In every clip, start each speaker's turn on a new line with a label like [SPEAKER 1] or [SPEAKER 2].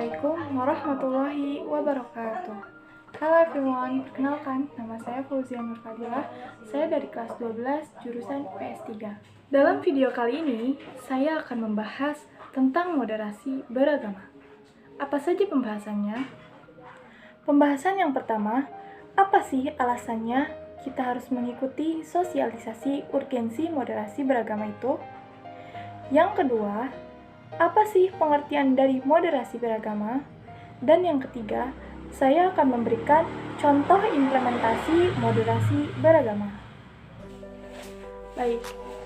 [SPEAKER 1] Assalamualaikum warahmatullahi wabarakatuh. Halo everyone, perkenalkan nama saya Fauzia Nur Fadilah. Saya dari kelas 12 jurusan PS3. Dalam video kali ini, saya akan membahas tentang moderasi beragama. Apa saja pembahasannya? Pembahasan yang pertama, apa sih alasannya kita harus mengikuti sosialisasi urgensi moderasi beragama itu? Yang kedua, apa sih pengertian dari moderasi beragama? Dan yang ketiga, saya akan memberikan contoh implementasi moderasi beragama. Baik,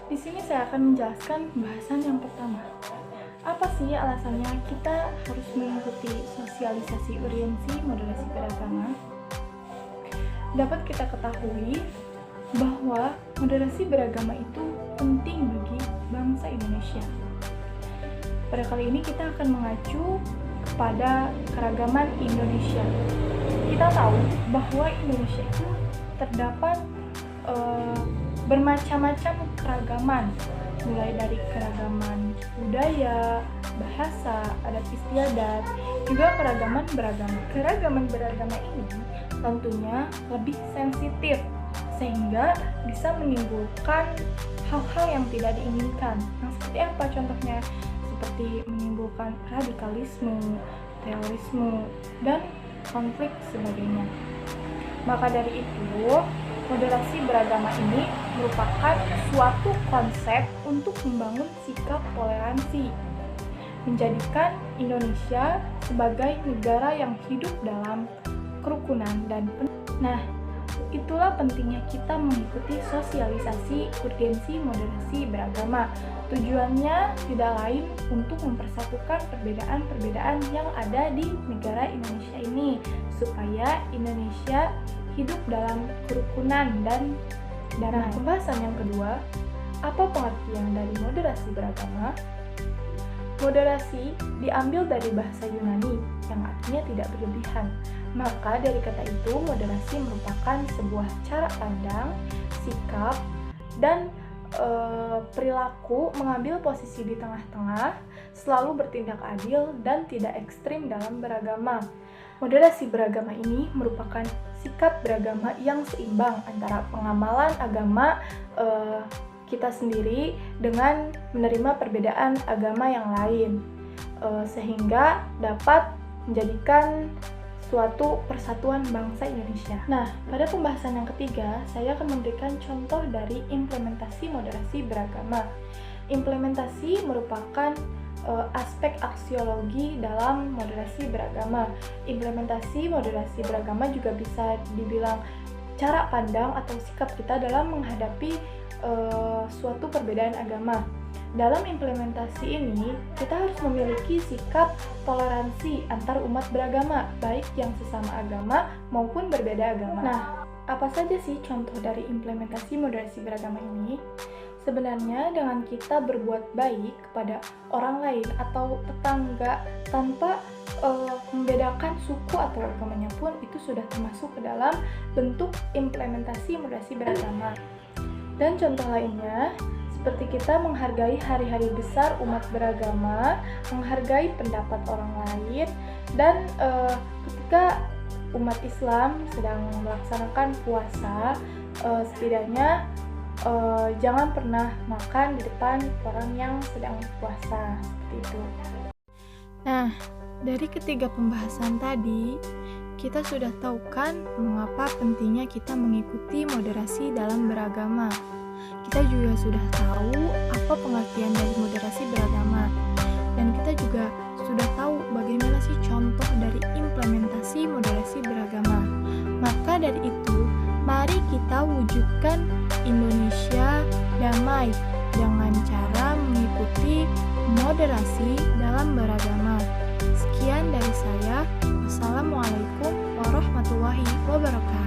[SPEAKER 1] di sini saya akan menjelaskan pembahasan yang pertama. Apa sih alasannya kita harus mengikuti sosialisasi urgensi moderasi beragama? Dapat kita ketahui bahwa moderasi beragama itu penting bagi bangsa Indonesia. Pada kali ini kita akan mengacu kepada keragaman Indonesia. Kita tahu bahwa Indonesia itu terdapat bermacam-macam keragaman, mulai dari keragaman budaya, bahasa, adat istiadat, juga keragaman beragama. Keragaman beragama ini tentunya lebih sensitif, sehingga bisa menimbulkan hal-hal yang tidak diinginkan. Nah, seperti apa contohnya? Seperti menimbulkan radikalisme, terorisme, dan konflik sebagainya. Maka dari itu, moderasi beragama ini merupakan suatu konsep untuk membangun sikap toleransi, menjadikan Indonesia sebagai negara yang hidup dalam kerukunan dan Nah, itulah pentingnya kita mengikuti sosialisasi urgensi moderasi beragama. Tujuannya tidak lain untuk mempersatukan perbedaan-perbedaan yang ada di negara Indonesia ini, supaya Indonesia hidup dalam kerukunan dan damai. Nah, pembahasan yang kedua, apa pengertian dari moderasi beragama? Moderasi diambil dari bahasa Yunani yang artinya tidak berlebihan. Maka dari kata itu, moderasi merupakan sebuah cara pandang, sikap, dan perilaku mengambil posisi di tengah-tengah, selalu bertindak adil dan tidak ekstrim dalam beragama. Moderasi beragama ini merupakan sikap beragama yang seimbang antara pengamalan agama kita sendiri dengan menerima perbedaan agama yang lain, sehingga dapat menjadikan suatu persatuan bangsa Indonesia. Nah, pada pembahasan yang ketiga, saya akan memberikan contoh dari implementasi moderasi beragama. Implementasi merupakan aspek aksiologi dalam moderasi beragama. Implementasi moderasi beragama juga bisa dibilang cara pandang atau sikap kita dalam menghadapi suatu perbedaan agama. Dalam implementasi ini, kita harus memiliki sikap toleransi antar umat beragama, baik yang sesama agama maupun berbeda agama. Nah, apa saja sih contoh dari implementasi moderasi beragama ini? Sebenarnya dengan kita berbuat baik kepada orang lain atau tetangga tanpa membedakan suku atau agamanya pun itu sudah termasuk ke dalam bentuk implementasi moderasi beragama. Dan contoh lainnya, seperti kita menghargai hari-hari besar umat beragama, menghargai pendapat orang lain, dan ketika umat Islam sedang melaksanakan puasa, setidaknya jangan pernah makan di depan orang yang sedang puasa, seperti itu. Nah, dari ketiga pembahasan tadi, kita sudah tahu kan mengapa pentingnya kita mengikuti moderasi dalam beragama. Kita juga sudah tahu apa pengertian dari moderasi beragama. Dan kita juga sudah tahu bagaimana sih contoh dari implementasi moderasi beragama. Maka dari itu, mari kita wujudkan Indonesia damai dengan cara mengikuti moderasi dalam beragama. Sekian dari saya. Wassalamualaikum warahmatullahi wabarakatuh.